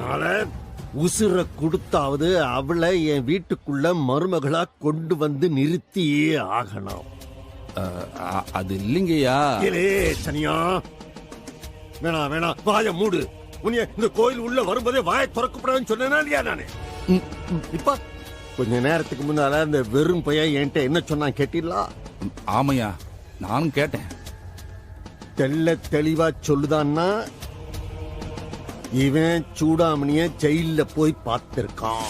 அதனால உசுர கொடுத்தாவது அவளை என் வீட்டுக்குள்ள மருமகளா கொண்டு வந்து நிறுத்தியே ஆகணும். அது இல்லைங்கய்யா. சனியா, வேணாம் வேணாம், வாய மூடு. உன்னைய இந்த கோயில் உள்ள வரும்போதே வாயை திறக்கப்படாதுன்னு சொன்னேனா இல்லையா நானு? இப்ப கொஞ்ச நேரத்துக்கு முன்னால இந்த வெறும் பையன் என்கிட்ட என்ன சொன்னான் கேட்டீங்களா? ஆமையா, நானும் கேட்டேன். தெல்ல தெளிவா சொல்லுதான்னா இவன் சூடாமணிய ஜெயில போய் பார்த்திருக்கான்.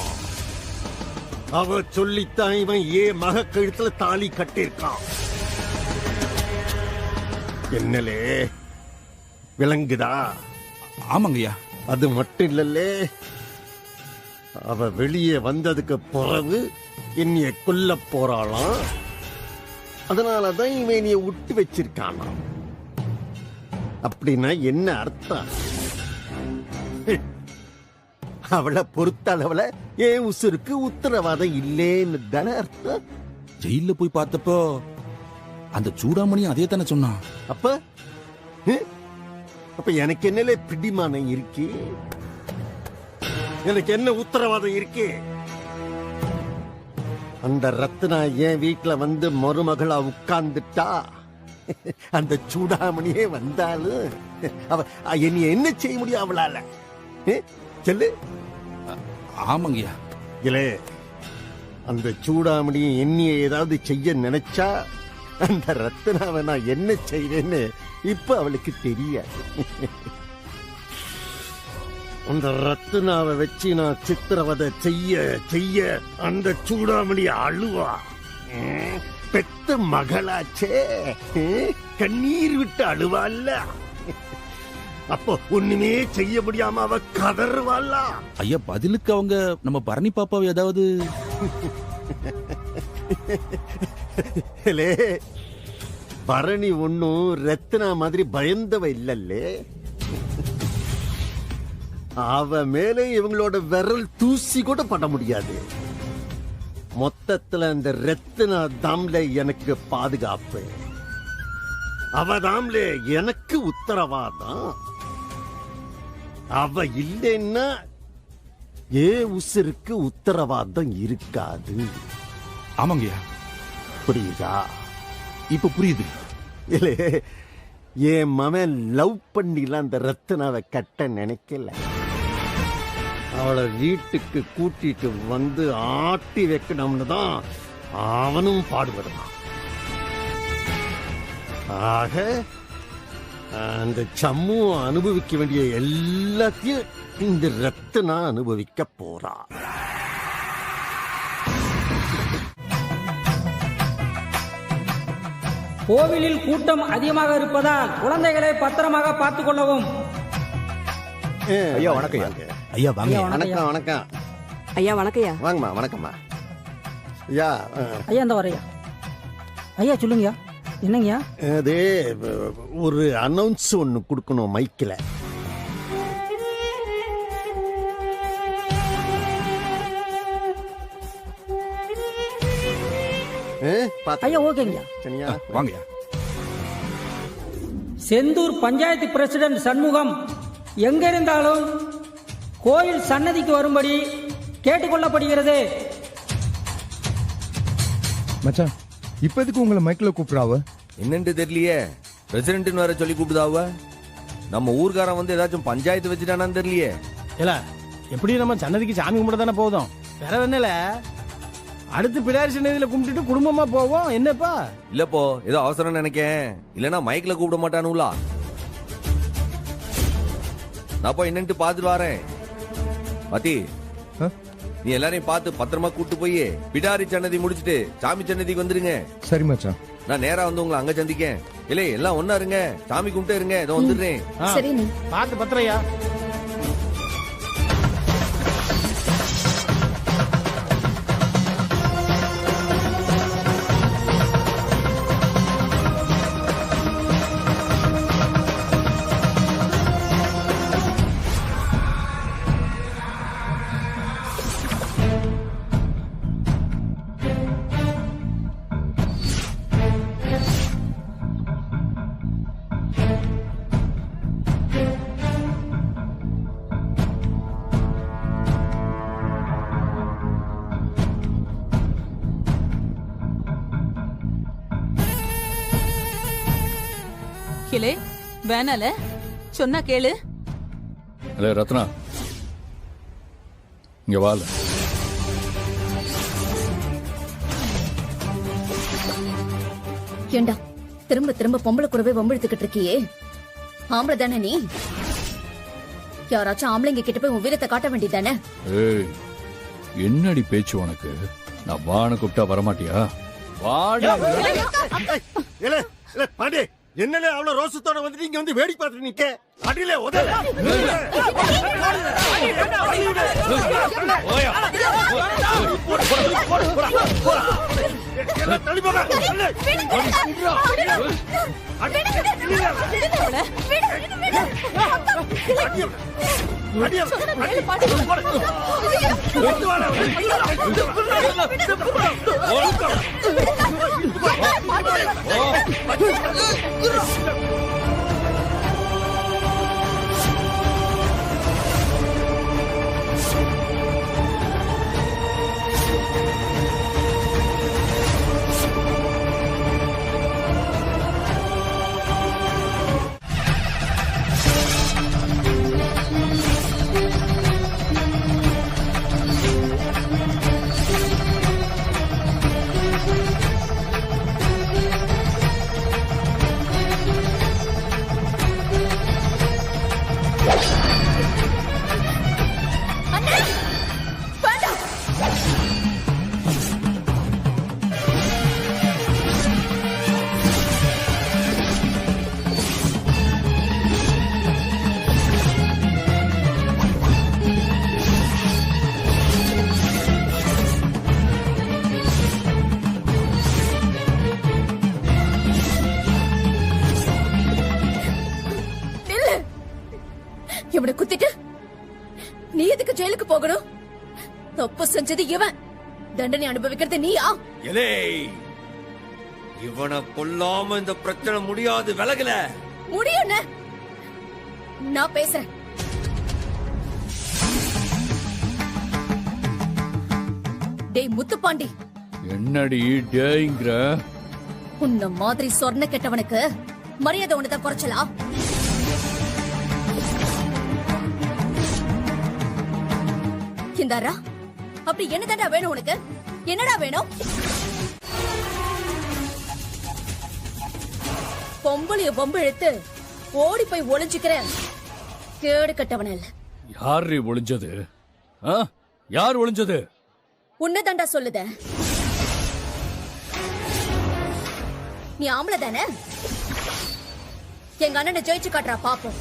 அவ சொல்லித்தான் இவன் மக கழுத்துல தாலி கட்டிருக்கான். என்னலே விளங்குதா? ஆமாங்கய்யா. அது மட்டும் இல்லல்லே, அவ வெளியே வந்ததுக்கு பிறகு என்னைய கொல்ல போறாளாம். அதனாலதான் இவன் என்னைய விட்டு வச்சிருக்கானா. அப்படின்னா என்ன அர்த்தம்? அவளை பொறுத்த அளவுல ஏன் உசுருக்கு உத்தரவாதம் இல்லேன்னு தானே அர்த்தம். ஜெயில போய் பார்த்தப்போ அந்த சூடாமணி அதே தானே சொன்னான். அப்ப அப்ப எனக்கு என்னலே பிடிமானம் இருக்கு? எனக்கு என்ன உத்தரவாதம் இருக்கு? அந்த ரத்னா என் வீட்டுல வந்து மருமகளா உட்கார்ந்துட்டா, அந்த சூடாமணியே வந்தாலும் அவ என்ன செய்ய முடியும் அவளால? சொல்லு. ஆமாங்கய்யா. இல்லே, அந்த சூடாமணி என்னைய ஏதாவது செய்ய நினைச்சா அந்த ரத்னாவை நான் என்ன செய்வேன்னு இப்ப அவளுக்கு தெரியாது. அந்த ரத்னாவை வச்சு நான் சித்திரவதை செய்ய செய்ய அந்த சூடாமணி அழுவா. பெத்த மகளாச்சே, கண்ணீர் விட்டு அழுவாள்ல. அப்போ ஒண்ணுமே செய்ய முடியாம அவ கதறுவாள்ல. ஐயா, பதிலுக்கு அவங்க நம்ம பரணி பாப்பாவை ஏதாவது பரணி ஒன்னும் ரத்னா மாதிரி பயந்தவ இல்லல்லே. அவ மேலே இவங்களோட விரல் தூசி கூட பட முடியாது. மொத்தத்துல அந்த ரத்னா தாம்ல எனக்கு பாதுகாப்பு, அவ தாம்ல எனக்கு உத்தரவாதம். அவ இல்லைன்னா உசுருக்கு உத்தரவாதம் இருக்காது. ஆமாங்கய்யா. புரியுதா? இப்ப புரியுது. இல்ல, என் மகன் லவ் பண்ணிலாம் அந்த ரத்னாவை கட்ட நினைக்கல. அவளை வீட்டுக்கு கூட்டிட்டு வந்து ஆட்டி வைக்கணும்னு தான் அவனும் பாடுபடுவான். ஆக அந்த சம்மு அனுபவிக்க வேண்டிய எல்லாத்தையும் இந்த ரத்னா அனுபவிக்க போறா. கோவிலில் கூட்டம் அதிகமாக இருப்பதால் குழந்தைகளை பத்திரமாக பார்த்துக் கொள்ளவும். ஐயா வணக்கம். ஐயா வாங்க. வணக்கம் வணக்கம். ஐயா வணக்கம்யா. வாங்கம்மா. வணக்கம்மா. ஐயா ஐயா இந்த வரையா. ஐயா சொல்லுங்கய்யா. என்னங்கய்யா? அது ஒரு அனௌன்ஸ் ஒன்னு கொடுக்கணும் மைக்கில். ஐயா ஓகேங்கய்யா. சரியா? வாங்கய்யா. செந்தூர் பஞ்சாயத்து பிரசிடென்ட் சண்முகம் எங்க இருந்தாலும் கோயில் சன்னதிக்கு வரும்படி கேட்டுக்கொள்ளப்படுகிறது. மச்சான், இப்போதைக்கு உங்களை மைக்கில் கூப்பிடாவ என்னன்னு தெரியலையே. பிரசிடென்ட்னு வேற சொல்லி கூப்பிடுதாவ. நம்ம ஊர்காரன் வந்து ஏதாச்சும் பஞ்சாயத்து வச்சுட்டானான்னு தெரியலையே. இல்ல, எப்படி நம்ம சன்னதிக்கு சாமி கும்பிட தானே போதும். வேற என்னல, அடுத்து பிடாரி சன்னதியில கும்பிட்டுட்டு குடும்பமா போவோம். என்னப்பா? இல்லப்போ, ஏதோ அவசரம் நினைக்கேன். இல்லனா மைக்ல கூப்பிட மாட்டானுங்களா? நான் போய் என்னன்ட்டு பாத்துட்டு வரேன். பாத்தி, நீ எல்லாரையும் பார்த்து பத்திரமா கூட்டு போய் பிடாரி சன்னதி முடிச்சிட்டு சாமி சன்னதிக்கு வந்துருங்க. சரி மச்சான். நான் நேரா வந்து உங்களை அங்க சந்திக்கேன். இல்ல எல்லாம் ஒன்னா இருங்க, சாமி கும்பிட்டு இருங்க. இதோ வந்துடுறேன். சரி நீ பார்த்து பத்திரையா. கிளே வேணால சொன்னா கேளு. இல்ல ரத்னா, இங்க வாழ. ஏண்டா திரும்ப திரும்ப பொம்பளை கூடவே வம்பிழுத்துக்கிட்டு இருக்கியே? ஆம்பளை தானே நீ? யாராச்சும் ஆம்பளைங்க கிட்ட போய் உன் வீரத்தை காட்ட வேண்டியதானே? ஏய், என்னடி பேச்சு உனக்கு? நான் வான்னு கூப்பிட்டா வரமாட்டியா? வாடா. இல்ல இல்ல பாண்டி, என்னல அவ்வளவு ரோசத்தோட வந்து நீங்க வந்து வேடி பார்த்து நிக்க அடியில உதல. இவனை குத்திட்டு நீ எதுக்கு ஜெயிலுக்கு போகணும்? தப்பு செஞ்சது இவன், தண்டனை அனுபவிக்கிறது நீயா? எலே, இவனை கொல்லாம இந்த பிரச்சனை முடியாது. விலகல முடியும். நான் பேசுறேன். டேய் முத்துப்பாண்டி, என்னடி டேய்ங்கற? உன்ன மாதிரி சொர்ண கெட்டவனுக்கு மரியாதை ஒண்ணுதான் குறைச்சலா? இந்தாரா, அப்படி என்னதாடா வேணும் உனக்கு? என்னடா வேணும்? பொம்பளைய பொம்பு இழுத்து ஓடி போய் ஒளிஞ்சுக்கிறேன் கேடு கட்டவன இல்ல. யாரு ஒளிஞ்சது? யார் ஒளிஞ்சது? உன்னதாண்டா சொல்லுத. நீ ஆம்பளை தானே? எங்க அண்ணனை ஜெயிச்சு காட்டுறா பாப்போம்.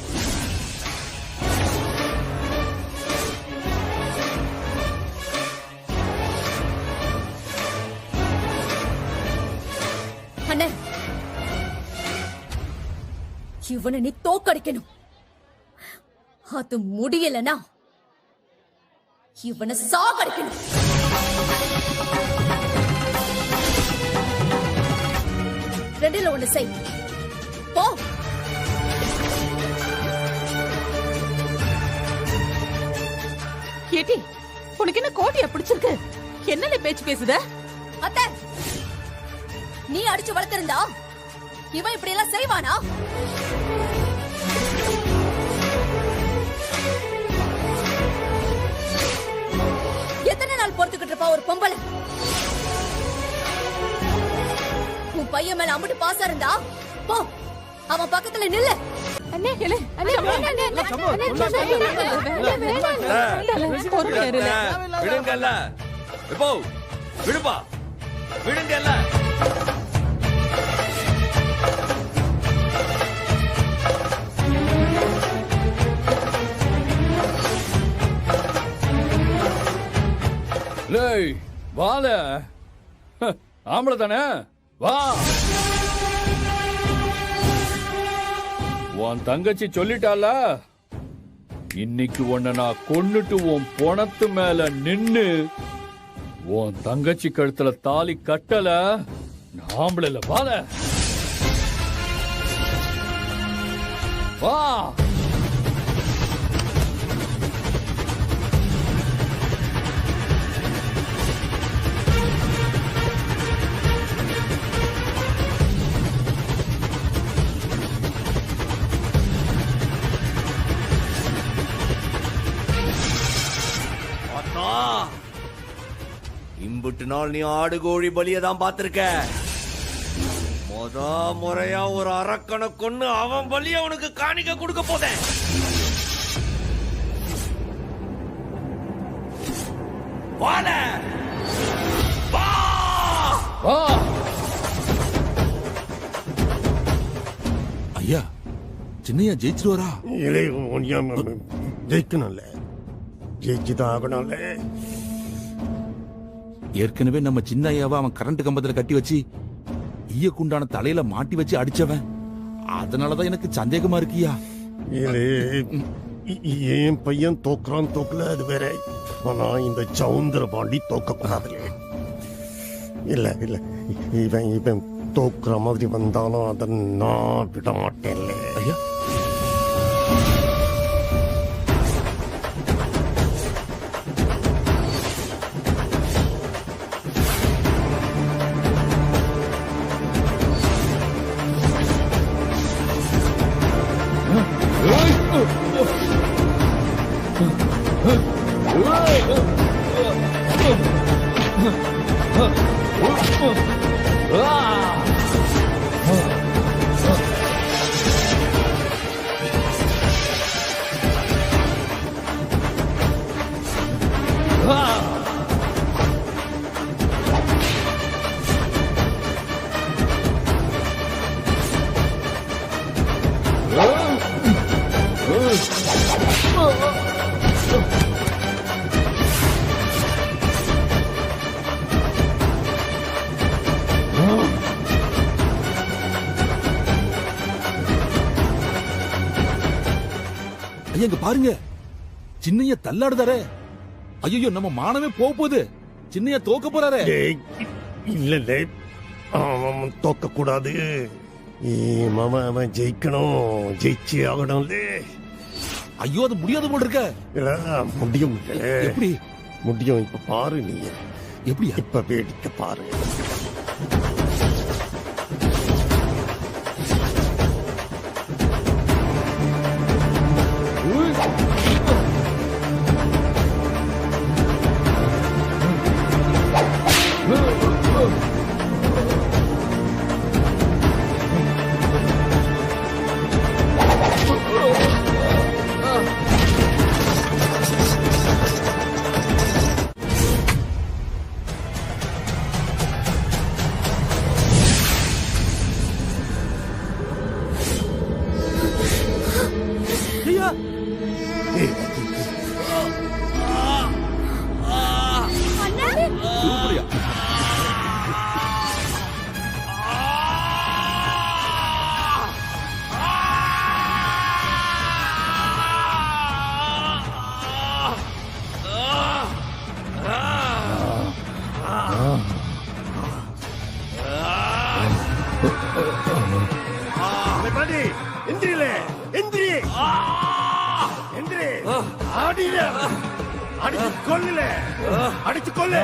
அண்ணன், இவனை நீ தோக்கடிக்கணும். அது முடியலனா இவனை சாகடிக்கணும். ரெண்டுல ஒண்ணு செய். போ. ஏட்டி, உனக்கு என்ன கோட்டையா பிடிச்சிருக்கு? என்னல பேச்சு பேசுத? அத்தை, நீ அடிச்சு வளர்த்திருந்தா இவன் இப்படி எல்லாம் செய்வானா? எத்தனை நாள் பொறுத்துக்கிட்டு இருப்பா ஒரு பொம்பளை? உன் பையன் மேல அம்புட்டு பாசம் இருந்தா போ, அவன் பக்கத்துல நில்லு. அண்ணே, விடுங்கல்ல. இப்போ விடுப்பா, விடுங்கல்ல. லேய் வால, ஆம்பளை தானே? வா. உன் தங்கச்சி சொல்லிட்டால, இன்னைக்கு உன்னை நான் கொன்னுட்டு உன் பொணத்து மேல நின்னு உன் தங்கச்சி கழுத்துல தாலி கட்டல. ஆம்பளை இல்ல, வால. வா. 18 நாள் நீ ஆடு கோழி பலியை தான் பார்த்திருக்க. முறையா ஒரு அரக்கனை கொன்னு அவன் பலிய உனக்கு காணிக்க கொடுக்க போதேன். வாழ ஐயா, சின்னையா ஜெயிச்சிருவாரா? ஜெயிக்கணும்ல, ஜெயிச்சுதான் ஆகணும்ல. ஏற்கனவே நம்ம சின்ன ஐயாவை அவன் கரண்ட் கம்பத்துல கட்டி வச்சு ஈய குண்டான தலையில மாட்டி வச்சு அடிச்சவன். அதனாலதான் எனக்கு சந்தேகமா இருக்கியா. என் பையன் தோக்குறான் தோக்கல அது வேற. ஆனா இந்த சவுந்தர பாண்டி தோக்க கூடாதுல. இல்ல இல்ல, இவன் தோக்குற மாதிரி வந்தாலும் அதை நான் விட மாட்டேன்ல. ஐயா, இங்க பாருங்க, சின்னையா தள்ளாடுதாரே. ஐயோ, நம்ம மானமே போகுது. சின்னையா தோக்க போறாரே. இல்ல, அவன் தோக்க கூடாது. மாமா அவன் ஜெயிக்கணும், ஜெயிச்சே ஆகணும்ல. ஐயோ, அது முடியாது போல இருக்க. முடியும். எப்படி முடியும்? இப்ப பாரு, நீ எப்படி இப்ப வேடிக்கை பாரு. அடிச்சு கொல்லு.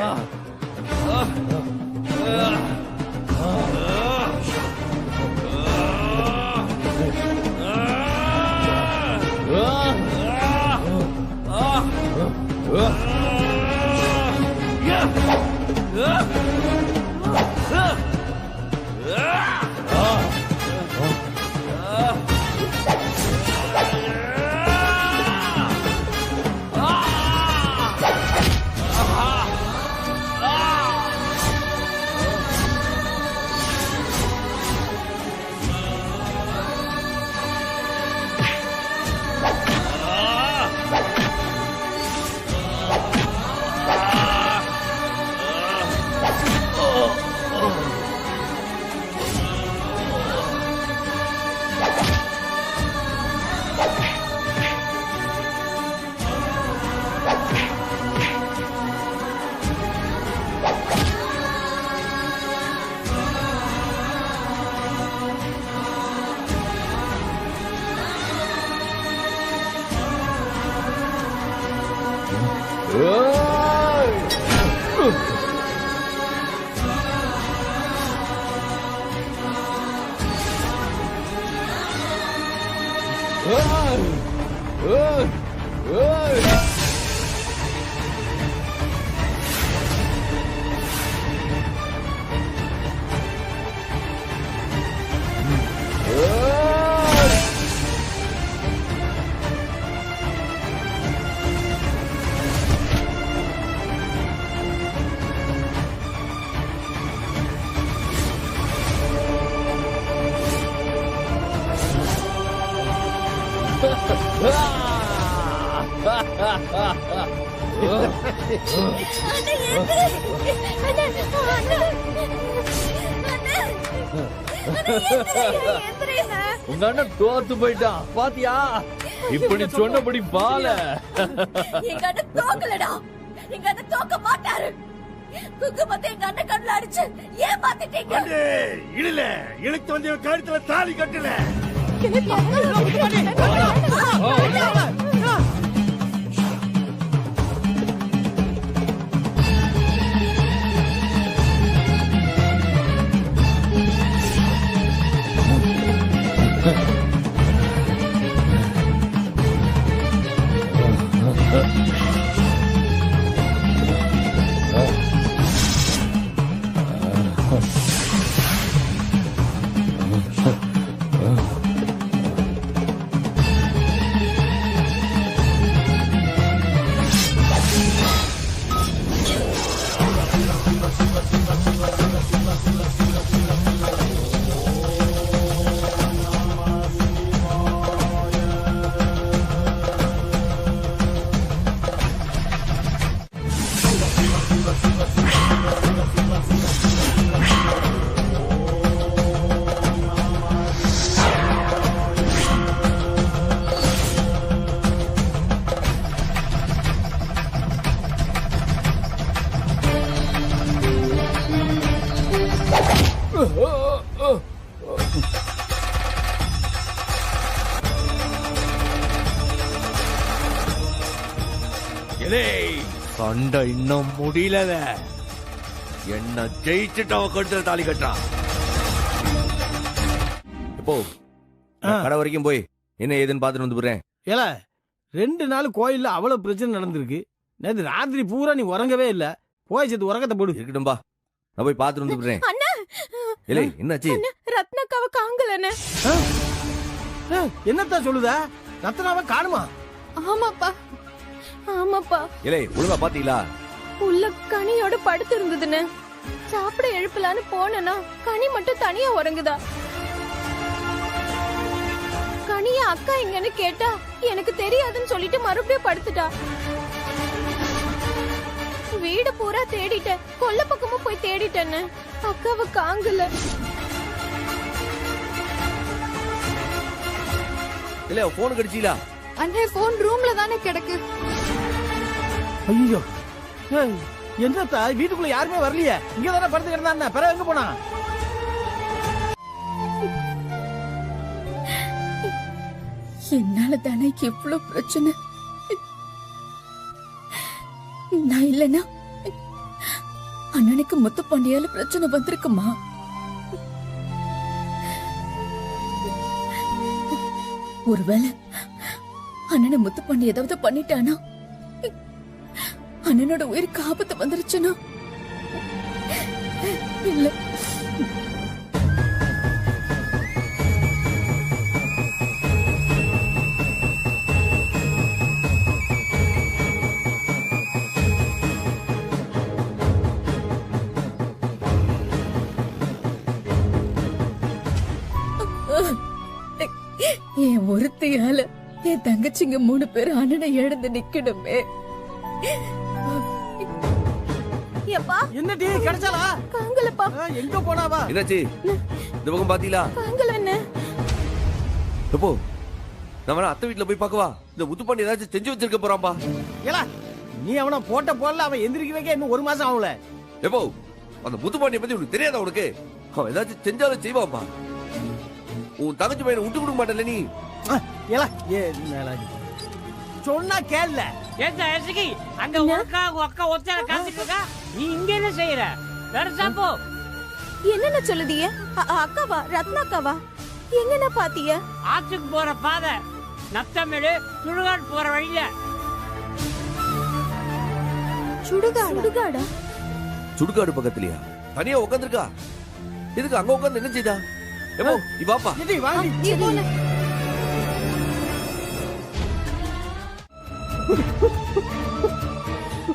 உங்க அண்ணன் தோத்து போயிட்டான் பாத்தியா? இப்படி சொன்னபடி பால எங்க அண்ணன் தோக்கலடா. எங்க அண்ணன் தோக்க மாட்டாரு. குங்குமத்தை எங்க அண்ணன் கண்ணுல அடிச்சு ஏமாத்திட்டீங்க. இழுல இழுத்து வந்து கழுத்துல தாலி கட்டல. சண்டை இன்னும் முடியல. என்ன ஜெயிச்சுட்டு அவ கழுத்துல தாலி கட்டான். இப்போ கடை வரைக்கும் போய் என்ன ஏதுன்னு பாத்துட்டு வந்து போறேன். ஏல 2 நாள் கோயில்ல அவ்வளவு பிரச்சனை நடந்திருக்கு. நேத்து ராத்திரி பூரா நீ உறங்கவே இல்ல. போய் சேர்த்து உறக்கத்தை போடு. இருக்கட்டும்பா, நான் போய் பாத்துட்டு வந்து போறேன். ஏலே என்னாச்சு? ரத்னாக்காவை காங்கலன்னு. என்னத்தான் சொல்லுதா? ரத்னாவை காணுமா? ஆமாப்பா, ஆமாப்பா. ஏலே ஒழுங்கா பாத்தீங்களா? உள்ள கனியோட படுத்து இருந்ததுன்னு சாப்பிட எழுப்பலான்னு போனா கனி மட்டும் தனியா உறங்குதா. கனிய அக்கா எங்கன்னு கேட்டா எனக்கு தெரியாதுன்னு சொல்லிட்டு மறுபடியும் படுத்துட்டா. வீடு பூரா தேடிட்டேன், கொல்ல பக்கமும் போய் தேடிட்டேன்னு அக்காவை காங்கல. இல்ல போன் கடிச்சீங்களா? அண்ணே போன் ரூம்ல தானே கிடக்கு. ஐயோ என்னத்தா வீட்டுக்குள்ள யாருமே வரலையே. இங்க தானே படுத்து கிடந்தா. பிறகு எங்க போனா? என்னால தானே எவ்வளவு பிரச்சனை. நான் இல்லனா அண்ணனுக்கு முத்துப்பாண்டியால பிரச்சனை வந்திருக்குமா? ஒருவேளை அண்ணனை முத்துப்பாண்டி ஏதாவது பண்ணிட்டானா? அண்ணனோட உயிருக்கு ஆபத்து வந்துருச்சுன்னா? இல்ல, என் ஒருத்தையால என் தங்கச்சிங்க 3 பேர் அண்ணனை இழந்து நிக்கணுமே. என்ன டீ கிடைச்சாலா? காங்கலப்பா. எங்க போனாவா? என்னாச்சு? இந்த பக்கம் பாத்தீங்களா? காங்கல என்ன? எப்போ நம்ம அத்தை வீட்டுல போய் பாக்கவா? இந்த முத்துப்பாண்டி ஏதாச்சும் செஞ்சு வச்சிருக்க போறான்பா. ஏலா நீ அவன போட்ட போடல. அவன் எந்திரிக்கவே இன்னும் 1 மாசம் ஆகல. எப்போ அந்த முத்துப்பாண்டிய பத்தி உனக்கு தெரியாதா? உனக்கு அவன் ஏதாச்சும் செஞ்சாலும் செய்வான்பா. உன் தங்கச்சி பையனை விட்டு கொடுக்க மாட்டல நீ. ஏலா சொன்னா கேள்ல. அங்க ஒருக்கா அக்கா ஒத்தார காத்துட்டு இருக்கா. நீ இங்க என்ன செய்யற? வேற சாப்போ. என்னென்ன சொல்லுதிய? அக்காவா? ரத்னாக்காவா? எங்கன பாத்திய? ஆத்துக்கு போற பாதை நத்தமேடு சுடுகாடு போற வழியில. சுடுகாடா? சுடுகாடு பக்கத்துலயா தனியா உட்காந்துருக்கா? இதுக்கு அங்க உட்காந்து என்ன செய்தா? எப்போ நீ பாப்பா. நீ போல.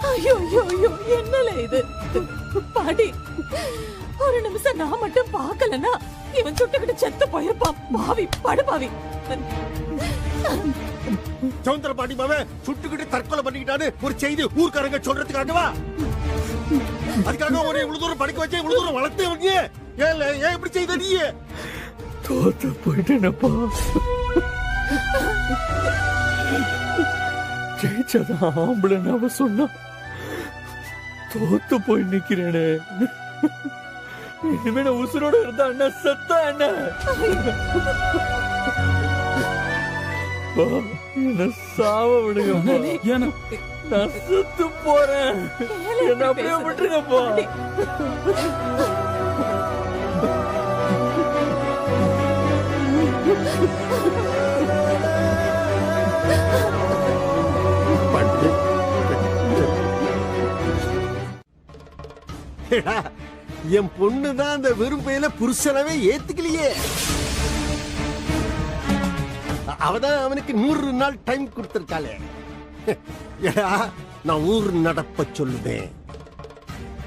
ஐயோ ஐயோ ஐயோ, என்னல இது? பாடி, ஒரு நிமிஷம் நான் மட்டும் பார்க்கலனா இவன் சுட்டுக்கிட்டு செத்து போயிருப்பான். பாவி படுபாவி. சவுந்தர பாண்டி மாவன் சுட்டுக்கிட்டு தற்கொலை பண்ணிக்கிட்டான்னு ஒரு செய்தி ஊர்க்காரங்க சொல்றதுக்காகவா? அதுக்காக ஒரு இவ்வளவு தூரம் படிக்க வச்சே, இவ்வளவு தூரம் வளர்த்து ஏன் இப்படி செய்த நீ? தோத்து போயிட்டேனப்பா. ஜெயிச்சதான் ஆம்பளைன்னு அவ சொன்னா, தோத்து போய் நிக்கிறேனே. இனிமே நான் உசுரோட இருந்தா என்ன, செத்தா என்ன? என்ன சாவ விடுங்க. நான் செத்து போறேன். என்ன அப்படியே விட்டுருங்கப்பா. என் பொண்ணுதான் அந்த வெறும்பையில புருஷனவே ஏத்துக்கலையே. அவதான் அவனுக்கு 100 நாள் டைம் கொடுத்திருக்காளே. நான் ஊர் நடப்ப சொல்லுவேன்.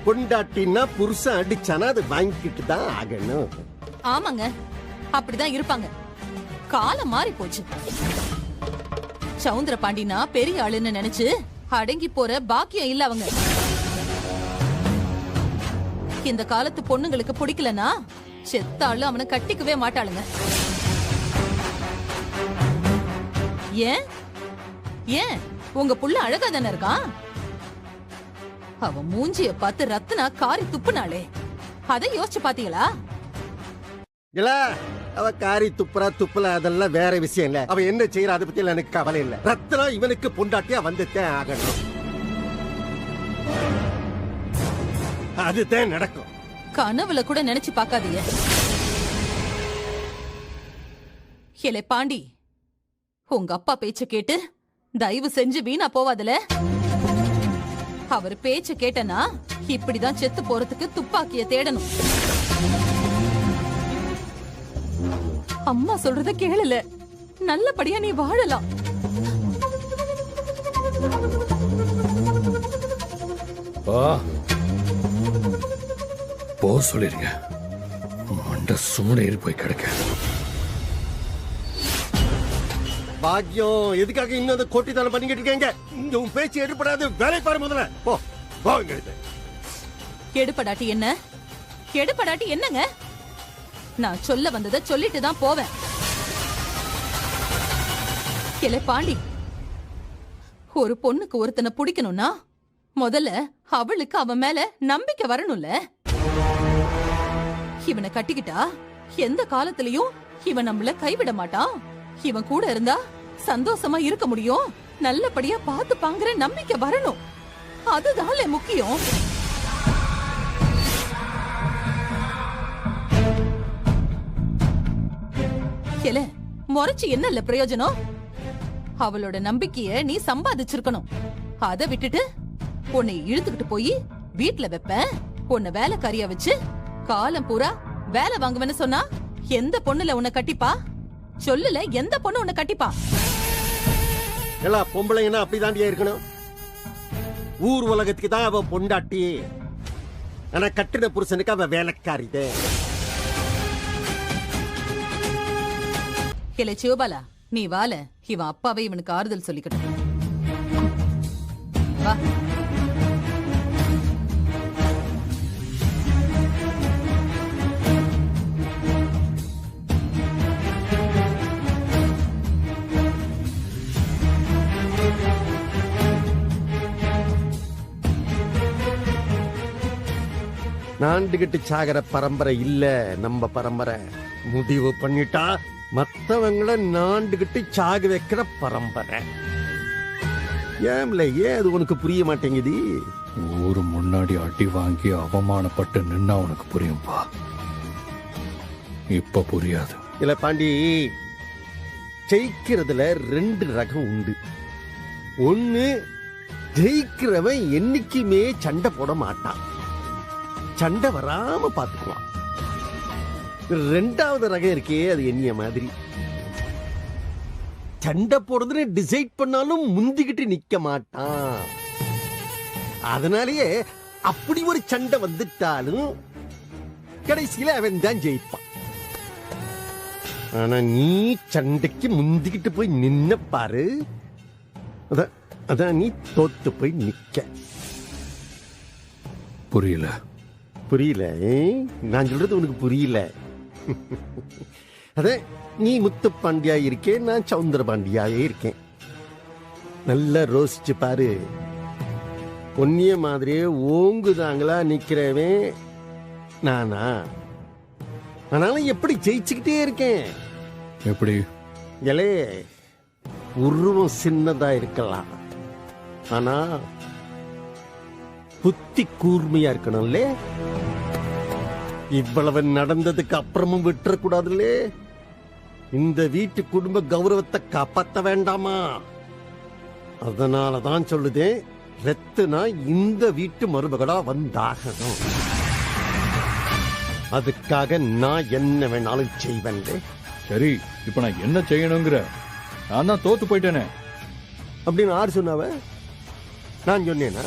பொண்டாட்டின்னா புருஷன் அடிச்சானா அது வாங்கிக்கிட்டு தான் ஆகணும். ஆமாங்க, அப்படிதான் இருப்பாங்க. காலம் மாறி போச்சு. சவுந்தர பாண்டினா பெரிய ஆளுன்னு நினைச்சு அடங்கி போற பாக்கியம் இல்ல அவங்க. இந்த காலத்து பொண்ணுங்களுக்கு பிடிக்கலனா செத்தாலும் அவனை கட்டிக்கவே மாட்டாளுங்க. ஏன் ஏன் உங்க புள்ள அழகா தானே இருக்கான்? அவ மூஞ்சிய பார்த்து ரத்னா காரி துப்புனாளே, அதை யோசிச்சு பாத்தீங்களா? இல்ல, அவ காரி துப்புறா துப்புல அதெல்லாம் வேற விஷயம் இல்ல. அவ என்ன செய்யற அதை பத்தி எனக்கு கவலை இல்ல. ரத்னா இவனுக்கு பொண்டாட்டியா வந்துட்டேன் ஆகணும். அதுதான் நடக்கும். கனவுல கூட நினைச்சு பாக்காதீங்க. ஏலே பாண்டி, உங்க அப்பா பேச்ச கேட்டு தயவு செஞ்சு வீணா போவாதுல. அவர் பேச்ச கேட்டனா இப்படிதான் செத்து போறதுக்கு துப்பாக்கிய தேடணும். அம்மா சொல்றத கேளல, நல்லபடியா நீ வாழலாம். போ சொல்லிருங்க. மண்ட சூடேறி போய் கிடக்க. பாக்கியம் எதுக்காக இன்னும் அந்த கோட்டித்தானம் பண்ணிக்கிட்டு இருக்கீங்க? இங்க உன் பேச்சு எடுப்படாது. வேலை பாரு முதல்ல. போ போங்க. எடுப்படாட்டி என்ன? எடுப்படாட்டி என்னங்க? நான் சொல்ல வந்ததை சொல்லிட்டு தான் போவேன். ஏலே பாண்டி, ஒரு பொண்ணுக்கு ஒருத்தனை பிடிக்கணும்னா முதல்ல அவளுக்கு அவன் மேல நம்பிக்கை வரணும்ல. இவனை கட்டிக்கிட்டா எந்த காலத்திலயும் இவன் நம்மள கைவிட மாட்டான். இவன் கூட இருந்தா சந்தோஷமா இருக்க முடியும், நல்லபடியா பார்த்து பாங்குற நம்பிக்கை வரணும். அதுதான் முக்கியம். ஏல முறைச்சு என்ன இல்ல பிரயோஜனம்? அவளோட நம்பிக்கைய நீ சம்பாதிச்சிருக்கணும். அதை விட்டுட்டு உன்னை இழுத்துக்கிட்டு போய் வீட்டுல வைப்பேன், உன்னை வேலைக்காரியா வச்சு காலம் பூரா வேலை வாங்குவேன்னு சொன்னா எந்த பொண்ணுல உன்னை கட்டிப்பா? சொல்லுல, எந்த பொண்ணு உன்னை கட்டிப்பா? எல்லா பொம்பளைங்கன்னா அப்படிதாண்டியா இருக்கணும். ஊர் உலகத்துக்கு தான் அவ பொண்டாட்டி. ஆனா கட்டின புருஷனுக்கு அவ வேலைக்காரிதே. ஏலே சிவபாலா, நீ வாழ. இவன் அப்பாவை இவனுக்கு ஆறுதல் சொல்லிக்கணும். வா. நாண்டுகிட்டு சாகர பரம்பரை இல்ல நம்ம பரம்பரை. முடிவு பண்ணிட்டா மத்தவங்களை நாண்டுகிட்டு சாக வைக்கிற பரம்பரை. ஏம்ல, ஏன் அது உனக்கு புரிய மாட்டேங்குது? ஊரு முன்னாடி அடி வாங்கி அவமானப்பட்டு நின்னா உனக்கு புரியும்பா. இப்ப புரியாது. இல்ல பாண்டி, ஜெயிக்கிறதுல 2 ரகம் உண்டு. ஒண்ணு, ஜெயிக்கிறவன் என்னைக்குமே சண்டை போட மாட்டான், சண்டை வராம பாத்துக்குவான். 2வது ரகம் இருக்கே, அது என்னைய மாதிரி. சண்டை போடுறதுன்னு டிசைட் பண்ணாலும் முந்திக்கிட்டு நிக்க மாட்டான். அதனாலேயே அப்படி ஒரு சண்டை வந்துட்டாலும் கடைசியில அவன் தான் ஜெயிப்பான். ஆனா நீ சண்டைக்கு முந்திக்கிட்டு போய் நின்ன பாரு, அதான் நீ தோத்து போய் நிக்க. புரியல. புரியல? நான் சொல்றது உனக்கு புரியல. அத நீ முத்து பாண்டியா இருக்கேன், நான் சவுந்தர பாண்டியாவே இருக்கேன். நல்லா ரோசிச்சு பாரு. பொன்னிய மாதிரியே ஓங்குதாங்களா நிக்கிறவன் நானா? ஆனாலும் எப்படி ஜெயிச்சுக்கிட்டே இருக்கேன். எப்படி? எலே, உருவம் சின்னதா இருக்கலாம், ஆனா புத்தி கூர்மையா இருக்கணும்ல. இவ்வளவு நடந்ததுக்கு அப்புறமும் விட்டுறக்கூடாதுல்ல. இந்த வீட்டு குடும்ப கௌரவத்தை காப்பாத்த வேண்டாமா? அதனாலதான் சொல்லுதேன், ரத்துனா இந்த வீட்டு மருமகளா வந்தாகணும். அதுக்காக நான் என்ன வேணாலும் செய்வேன். சரி, இப்ப நான் என்ன செய்யணுங்கிற? நான் தான் தோத்து போயிட்டேனே அப்படின்னு யாரு சொன்னாவ? நான் சொன்னேனா?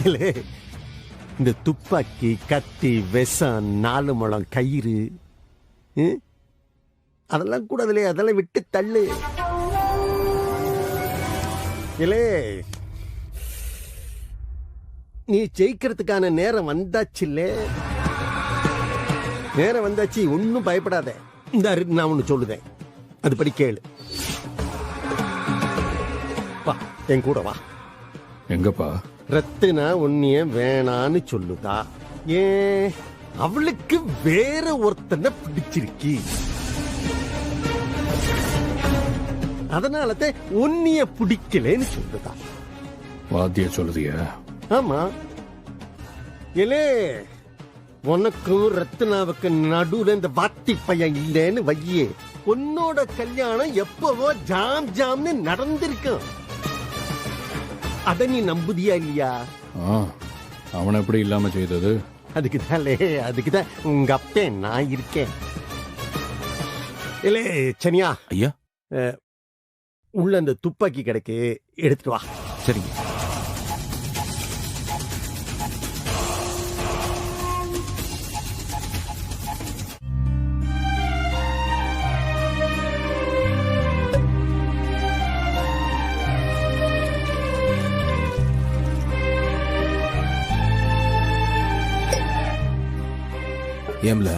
இல்ல, இந்த துப்பாக்கி, கத்தி, விஷம், 4 முழம் கயிறு, அதெல்லாம் கூடாதுலே. அதெல்லாம் விட்டு தள்ளு. இல்லே, நீ ஜெயிக்கிறதுக்கான நேரம் வந்தாச்சுல்ல. நேரம் வந்தாச்சு, ஒன்னும் பயப்படாத. இந்த நான் ஒண்ணு சொல்லுதேன், அதுபடி கேளு. வா, என் கூட வா. எங்கப்பா? ரத்தினா உன்னிய வேணான்னு சொல்லுதா. ஏன்? அவளுக்கு வேற ஒருத்தனை பிடிச்சிருக்கு. அதனாலதான் உன்னிய பிடிக்கலன்னு சொல்லுதா. வாத்திய சொல்லுதியா? ஆமா. இல்லே, உனக்கும் ரத்னாவுக்கு நடுவுல இந்த வாத்தி பையன் இல்லைன்னு வையே, உன்னோட கல்யாணம் எப்பவோ ஜாம் ஜாம்னு நடந்திருக்கும். அத நீ நம்புதியா இல்லையா? அவனை எப்படி இல்லாம செய்தது? அதுக்குதான் உங்க அப்பே நான் இருக்கேன். இல்லே சனியா ஐயா, உள்ள அந்த துப்பாக்கி கிடைக்கு, எடுத்துட்டு வா. சரிங்க. ஏம்ல,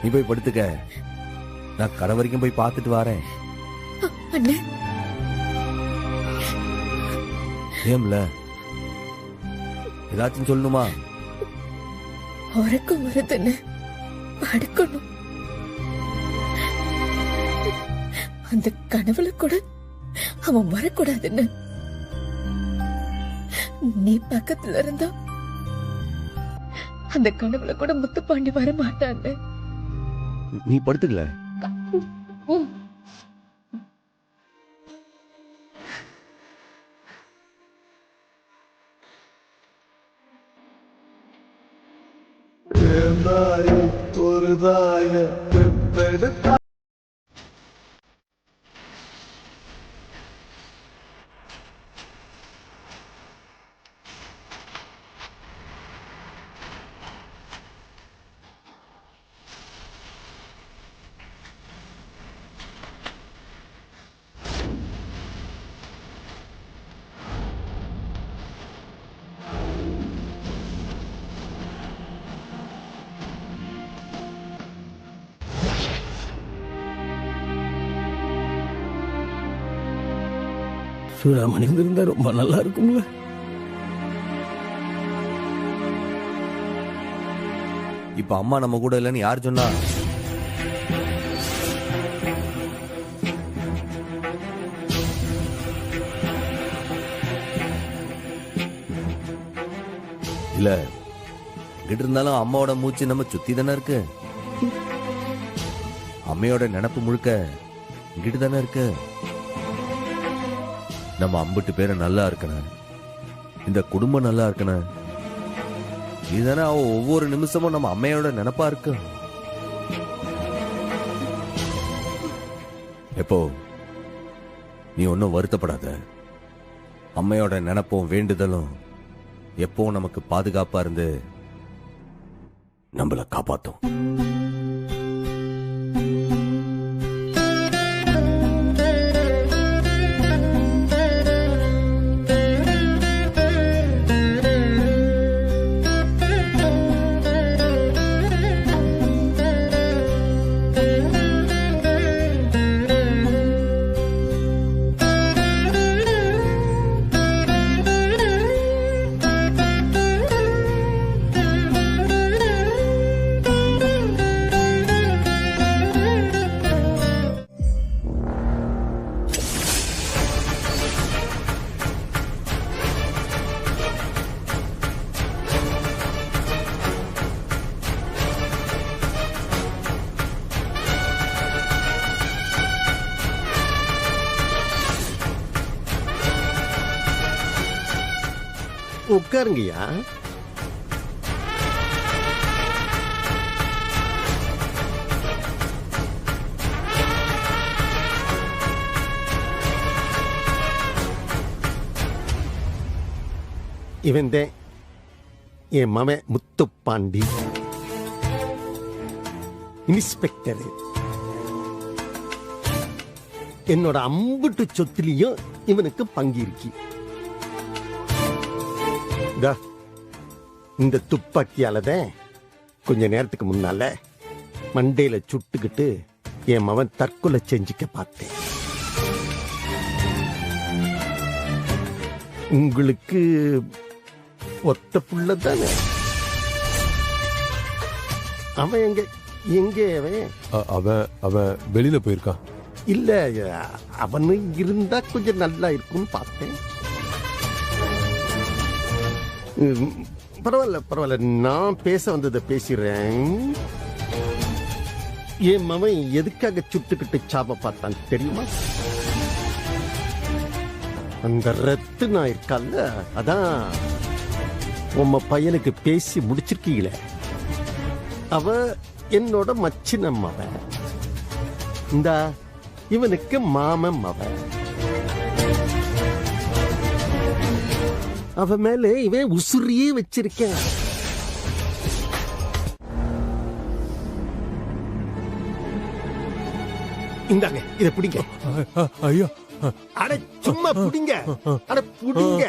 நீ போய் படுத்துக்க, நான் கடை வரைக்கும் போய் பார்த்துட்டு வரேன். ஏம்ல, ஏதாச்சும் சொல்லணுமா? உறக்கம் வருதுன்னு படுக்கணும். அந்த கனவுல கூட அவன் வரக்கூடாதுன்னு நீ பக்கத்துல இருந்தா அந்த கனவுல கூட முத்துப்பாண்டி வர மாட்டான்னு. நீ படுத்துக்கல. சூடாமணி இருந்தா ரொம்ப நல்லா இருக்கும்ல. இப்ப அம்மா நம்ம கூட இல்லைன்னு யார் சொன்னா? இல்ல, எங்கிட்ட இருந்தாலும் அம்மாவோட மூச்சு நம்ம சுத்தி தானே இருக்கு. அம்மையோட நினப்பு முழுக்க இங்கிட்டு தானே இருக்கு. நம்ம 50 பேரை நல்லா இருக்கணும், இந்த குடும்பம் நல்லா இருக்கணும். இதுதானே அவ ஒவ்வொரு நிமிஷமும் நம்ம அம்மையோட நினைப்பா இருக்கு. எப்போ நீ ஒன்னும் வருத்தப்படாத. அம்மையோட நினைப்பும் வேண்டுதலும் எப்போ நமக்கு பாதுகாப்பா இருந்து நம்மள காப்பாத்தும். உட்காருங்கய்யா. இவன் தான் என் மவன் முத்துப்பாண்டி, இன்ஸ்பெக்டர். என்னோட அம்புட்டு சொத்துலயும் இவனுக்கு பங்கு இருக்கு. இந்த துப்பாக்கியாலதான் கொஞ்ச நேரத்துக்கு முன்னால மண்டையில சுட்டுக்கிட்டு என் மவன் தற்கொலை செஞ்சுக்க பார்த்தேன். உங்களுக்கு ஒத்த புள்ள தானே? அவன் எங்க எங்க அவன் அவன் வெளியில போயிருக்கான். இல்ல, அவனு இருந்தா கொஞ்சம் நல்லா இருக்கும்னு பார்த்தேன். பரவாயில்ல பரவாயில்ல, நான் பேச வந்ததை பேசிடுறேன். என் மவன் எதுக்காக சுட்டுக்கிட்டு சாப பார்த்தான் தெரியுமா? அந்த ரத்து நான் இருக்கல்ல, அதான் உம்ம பையனுக்கு பேசி முடிச்சிருக்கீங்களே, அவ என்னோட மச்சின மவன். இந்த இவனுக்கு மாமன் மவன். அவ மேல இவன் உசுரியே வச்சிருக்கேன். இந்தாங்க, இத பிடிங்க. ஐயா, அட சும்மா புடிங்க. அட புடிங்க.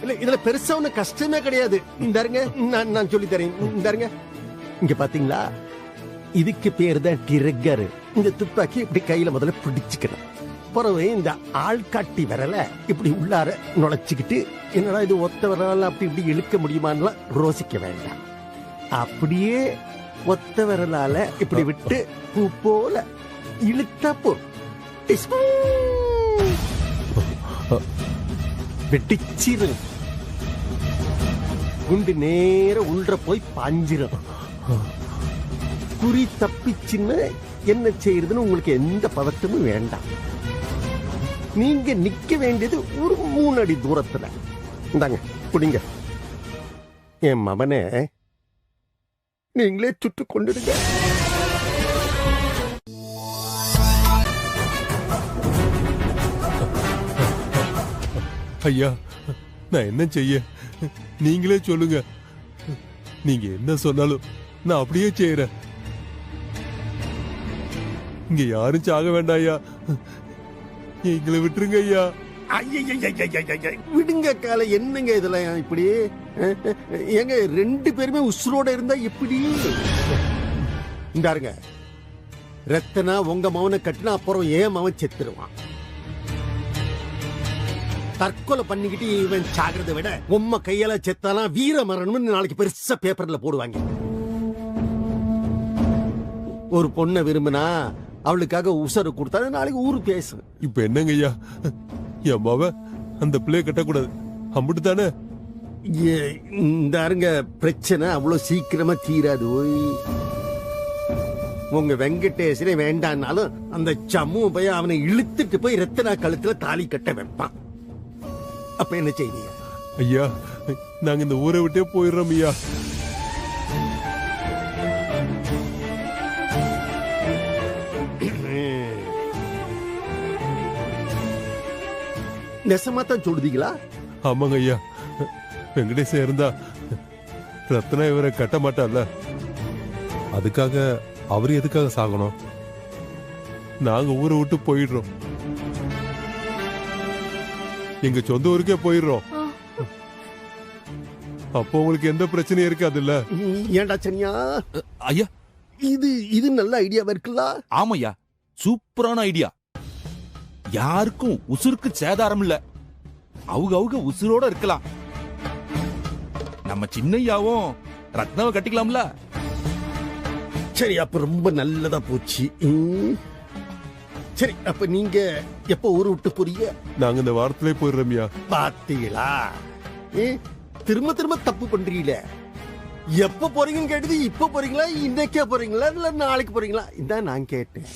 இல்ல, இதுல பெருசா ஒண்ணு கஷ்டமே கிடையாது. இந்தாருங்க, நான் சொல்லி தரேன். இந்தாருங்க, இங்க பாத்தீங்களா, இதுக்கு பேரு தான் ட்ரிகர். இந்த துப்பாக்கி இப்படி கையில முதல்ல பிடிச்சுக்கணும். பிறகு இந்த ஆள்காட்டி விரல இப்படி உள்ளார நுழைச்சுக்கிட்டு, என்னடா இது ஒத்த விரலால அப்படி இப்படி இழுக்க முடியுமான்னு ரோசிக்க வேண்டாம். அப்படியே ஒத்த விரலால இப்படி விட்டு பூ போல இழுத்தா போ. வெட்டிச்சிரு. குண்டு நேர உள்ள போய் பாஞ்சிரும். குறி தப்பிச்சுன்னு என்ன செய்யறதுன்னு உங்களுக்கு எந்த பதட்டமும் வேண்டாம். நீங்க நிக்க வேண்டியது ஒரு 3 அடி தூரத்துல. இந்தாங்க புடிங்க. என் மவனே நீங்களே சுட்டு கொண்டுடுங்க. ஐயா, நான் என்ன செய்ய? நீங்களே சொல்லுங்க. நீங்க என்ன சொன்னாலும் நான் அப்படியே செய்யறேன். இங்க யாரும் சாக வேண்டாம் ஐயா. எங்களை விட்டுருங்க ஐயா. விடுங்க காலை. என்னங்க இதெல்லாம் இப்படி? எங்க 2 பேருமே உசுரோட இருந்தா எப்படி? இந்தாருங்க, ரத்தனா உங்க மவனை கட்டினா அப்புறம் ஏன் மவன் செத்துருவான். தற்கொலை பண்ணிக்கிட்டு இவன் சாகிறத விட உம்ம கையால செத்தாலாம் வீர மரணம்னு நாளைக்கு பெருசா பேப்பர்ல போடுவாங்க. ஒரு பொண்ணை விரும்பினா அவளுக்காக உசரு கொடுத்தா நாளைக்கு ஊரு பேசும். இப்ப என்னங்க ஐயா, என் மாவ அந்த பிள்ளைய கட்டக்கூடாது, அம்பிட்டு தானே? இந்த அருங்க பிரச்சனை அவ்வளவு சீக்கிரமா தீராது. ஓய், உங்க வெங்கடேசனே வேண்டான்னாலும் அந்த சம்முவ போய் அவனை இழுத்துட்டு போய் ரத்தனா கழுத்துல தாலி கட்ட வைப்பான். அப்ப என்ன செய்வீங்க? ஐயா, நாங்க இந்த ஊரை விட்டே போயிடுறோம் ஐயா. நெசமாத்தான் சொல்லுதீங்களா? ஆமாங்க ஐயா, வெங்கடேசன் இருந்தா ரத்னா இவரை கட்ட மாட்டான்ல, அதுக்காக அவரு எதுக்காக சாகணும்? நாங்க ஊரை விட்டு போயிடுறோம், எங்க சொந்த ஊருக்கே போயிடுறோம். அப்போ உங்களுக்கு எந்த பிரச்சனையும் இருக்காதுல்ல? ஏண்டா சனியா ஐயா, இது நல்ல ஐடியாவா இருக்குல்ல? ஆமையா, சூப்பரான ஐடியா. யாருக்கும் உசுருக்கு சேதாரம் இல்ல, அவங்க உசுரோட இருக்கலாம். நம்ம சின்னையாவும் ரத்னாவை கட்டிக்கலாம்ல. சரி, அப்ப ரொம்ப நல்லதா போச்சு. சரி, அப்ப நீங்க எப்ப ஊரு விட்டு போறீங்க? நாங்க இந்த வாரத்திலே போயிடுறோம்யா. பாத்தீங்களா, திரும்ப திரும்ப தப்பு பண்றீங்களே. எப்ப போறீங்கன்னு கேட்டது இப்ப போறீங்களா, இன்னைக்கே போறீங்களா, இல்ல நாளைக்கு போறீங்களா? இதான் நான் கேட்டேன்.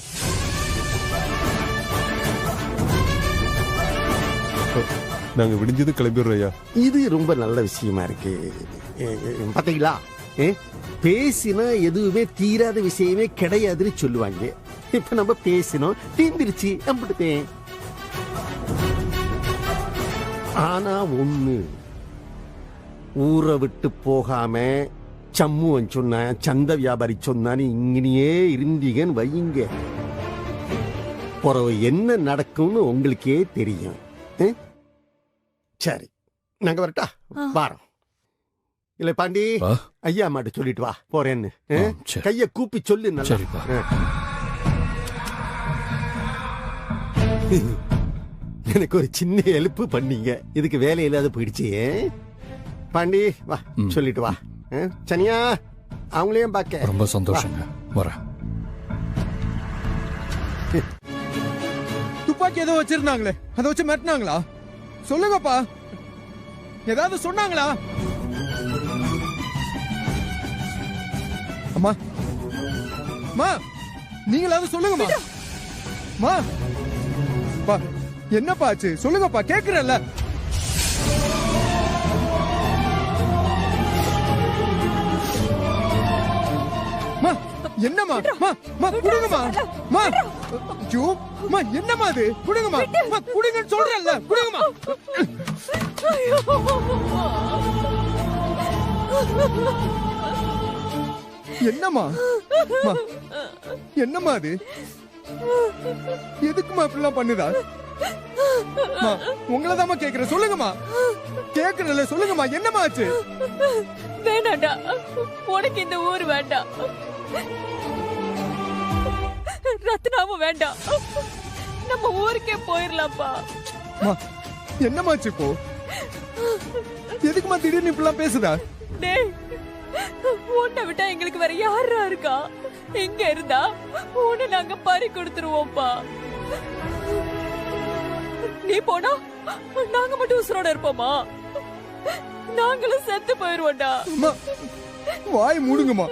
நாங்க விடிஞ்சதும் கிளம்பிடுறோம் ஐயா. இது ரொம்ப நல்ல விஷயமா இருக்கு. பாத்தீங்களா, பேசினா எதுவுமே தீராத விஷயமே கிடையாதுன்னு சொல்லுவாங்க. இப்ப நம்ம பேசினோம், தீர்ந்துருச்சு, நம்பிட்டேன். ஆனா ஒண்ணு, ஊரை விட்டு போகாம சம்முவன் சொன்ன, சந்த வியாபாரி சொன்னான்னு இங்கனையே இருந்தீங்கன்னு வையுங்க, பிறகு என்ன நடக்கும்னு உங்களுக்கே தெரியும். சரி, நாங்க வரட்டா? வாரம் இல்ல பாண்டி, ஐயா மாட்ட சொல்லிட்டு வா போறேன்னு. கைய கூப்பி சொல்லு. நல்லா எனக்கு ஒரு சின்ன ஹெல்ப் பண்ணீங்க, இதுக்கு வேலை இல்லாத போயிடுச்சு. பாண்டி வா, சொல்லிட்டு வா. சனியா, அவங்களையும் பார்க்க ரொம்ப சந்தோஷங்க. வரேன். துப்பாக்கி ஏதோ வச்சிருந்தாங்களே, அதை வச்சு மிரட்டினாங்களா? சொல்லுங்கப்பா, ஏதாவது சொன்னாங்களா? அம்மா, அம்மா, நீங்களாவது சொல்லுங்கம்மா. அம்மா, பா, என்னப்பா ஆச்சு? சொல்லுங்கப்பா, கேக்குறேன்ல. என்னம்மா? குடுங்கம்மா. என்னம்மா அது? குடுங்கம்மா, குடுங்கன்னு சொல்றேன்ல, குடுங்கம்மா. என்னம்மா? என்னம்மா அது? எதுக்குமா இப்படிலாம் பண்ணுதா? உங்களதாம்மா கேக்குறேன், சொல்லுங்கம்மா. கேக்குறல, சொல்லுங்கம்மா, என்னம்மா ஆச்சு? வேண்டாண்டா, உனக்கு இந்த ஊர் வேண்டாம், ரத்னாவும் வேண்டாம், நம்ம ஊருக்கே போயிடலாம்ப்பா. என்னமாச்சு இப்போ? எதுக்குமா திடீர்னு இப்படிலாம் பேசுதா? டேய், உன்னை விட்டா எங்களுக்கு வேற யாரா இருக்கா? இங்க இருந்தா உன்னை நாங்க பறி கொடுத்துருவோம்ப்பா. நீ போனா நாங்க மட்டும் உசுரோட இருப்போமா? நாங்களும் செத்து போயிருவோம்டா. வாய் மூடுங்கம்மா.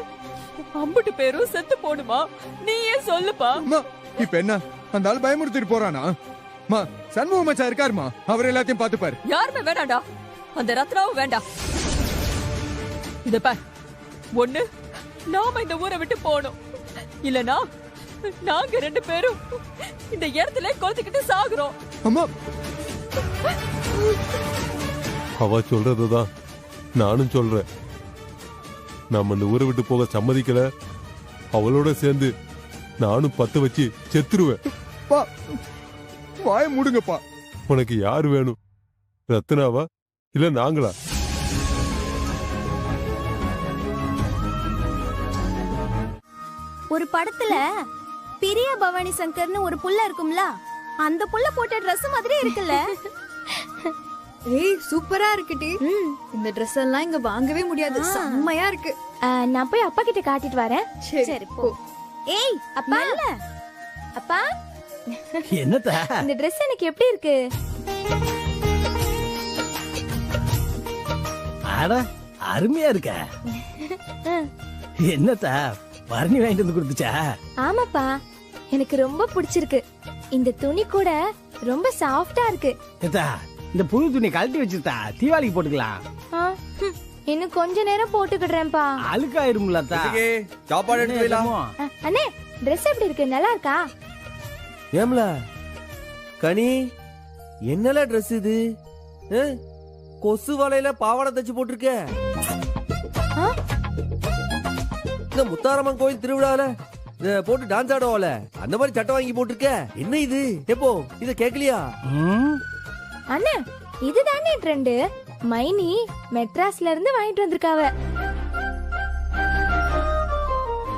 அம்புட்டு பேரும் செத்து போடுமா? நீயே சொல்லுப்பா. இப்ப என்ன, அந்த ஆள் பயமுறுத்திட்டு போறானா? சண்முக மச்சா இருக்காருமா, அவர் எல்லாத்தையும் பாத்துப்பாரு. யாருமே வேண்டாம்டா, அந்த ரத்னாவும் வேண்டாம். இத பார், ஒண்ணு நாம இந்த ஊரை விட்டு போகணும், இல்லனா நாங்க ரெண்டு பேரும் இந்த இடத்துல கொளுத்திக்கிட்டு சாகுறோம். அம்மா, அவ சொல்றதுதான் நானும் சொல்றேன். நம்ம இந்த ஊரை விட்டு போக சம்மதிக்கல, அவளோட சேர்ந்து நானும் பத்த வச்சு செத்துருவேன். வாய் மூடுங்கப்பா. உனக்கு யாரு வேணும், ரத்னாவா இல்ல நாங்களா? ஒரு படத்துல பிரியா பவானி சங்கர்னு ஒரு புள்ள இருக்கும்ல, அந்த புள்ள போட்ட Dress மாதிரி இருக்குல்ல. ஏய், சூப்பரா இருக்குடி. இந்த Dress எல்லாம் இங்க வாங்கவே முடியாது, செம்மையா இருக்கு. நான் போய் அப்பா கிட்ட காட்டிட்டு வரேன். சரி போ. ஏய் அப்பா, அப்பா, என்னத்த இந்த Dress எனக்கு எப்படி இருக்கு? அட, அருமையா இருக்க. என்னத்த பரணி வாங்கிட்டு வந்து கொடுத்துச்சா? ஆமாப்பா, எனக்கு ரொம்ப பிடிச்சிருக்கு. இந்த துணி கூட ரொம்ப சாஃப்டா இருக்கு. இந்த புது துணி கழட்டி வச்சுட்டா தீபாவளிக்கு போட்டுக்கலாம். இன்னும் கொஞ்ச நேரம் போட்டுக்கிடுறேன்ப்பா. அழுக்காயிரும்ல. சாப்பாடு எடுத்து வைலாம். அண்ணே, Dress எப்படி இருக்கு? நல்லா இருக்கா? ஏம்ல கனி, என்னல Dress இது? கொசு வலையில பாவாடை தச்சு போட்டிருக்க. இந்த முத்தாரம்மன் கோயில் திருவிழால போட்டு டான்ஸ் ஆடுவால, அந்த மாதிரி சட்டை வாங்கி போட்டிருக்க. என்ன இது? எப்போ இத கேக்கலையா? அண்ணே, இதுதானே ட்ரெண்ட். மைனி மெட்ராஸ்ல இருந்து வாங்கிட்டு வந்திருக்காவ.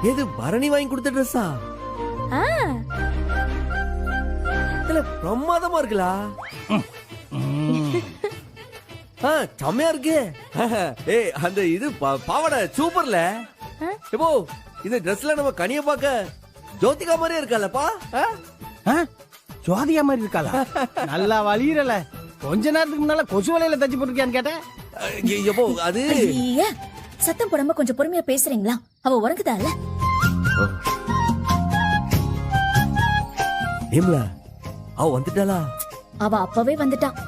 எது, பரணி வாங்கி கொடுத்த ட்ரெஸ்ஸா? இல்ல, பிரமாதமா இருக்குலா. செம்மையா இருக்கு. ஏய், அந்த இது பாவாடை சூப்பர்ல. எப்போ இந்த ட்ரெஸ்ல நம்ம கனிய பாக்க ஜோதிகா மாதிரியே இருக்காலப்பா. ஜோதிகா மாதிரி இருக்காளா? நல்லா வலியறல. கொஞ்ச நேரத்துக்கு முன்னால கொசு வலையில தச்சு போட்டுருக்கியான்னு கேட்டேன். எப்போ அது சத்தம் போடாம கொஞ்சம் பொறுமையா பேசுறீங்களா? அவ உறங்குதால. ஏம்ல, அவ வந்துட்டாளா? அவ அப்பவே வந்துட்டான்.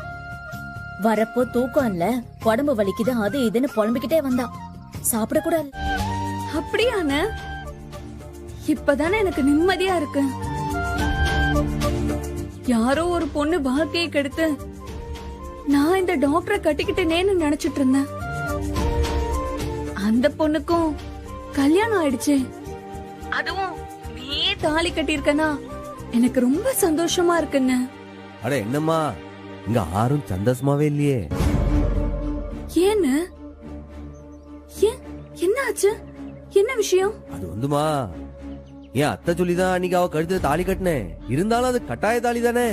வரப்போ தூக்கம் இல்ல, உடம்பு வலிக்குது, அது இதுன்னு புலம்பிக்கிட்டே வந்தான். சாப்பிடக்கூடாது. அப்படியான இப்பதானே எனக்கு நிம்மதியா இருக்கு. யாரோ ஒரு பொண்ணு வாழ்க்கையை கெடுத்து நான் இந்த டாக்டரை கட்டிக்கிட்டேனேன்னு நினைச்சிட்டு இருந்தேன். அந்த பொண்ணுக்கும் கல்யாணம் ஆயிடுச்சு. அதுவும் நீ தாலி கட்டியிருக்கனா எனக்கு ரொம்ப சந்தோஷமா இருக்குன்னு. அட என்னம்மா, இங்க யாரும் சந்தோஷமாவே இல்லையே. ஏன்னு? என்ன ஆச்சு? என்ன விஷயம்? அது வந்துமா, என் அத்தை சொல்லிதான் அன்னைக்கு அவ கழுத்துல தாலி கட்டினேன். இருந்தாலும் அது கட்டாய தாலி தானே.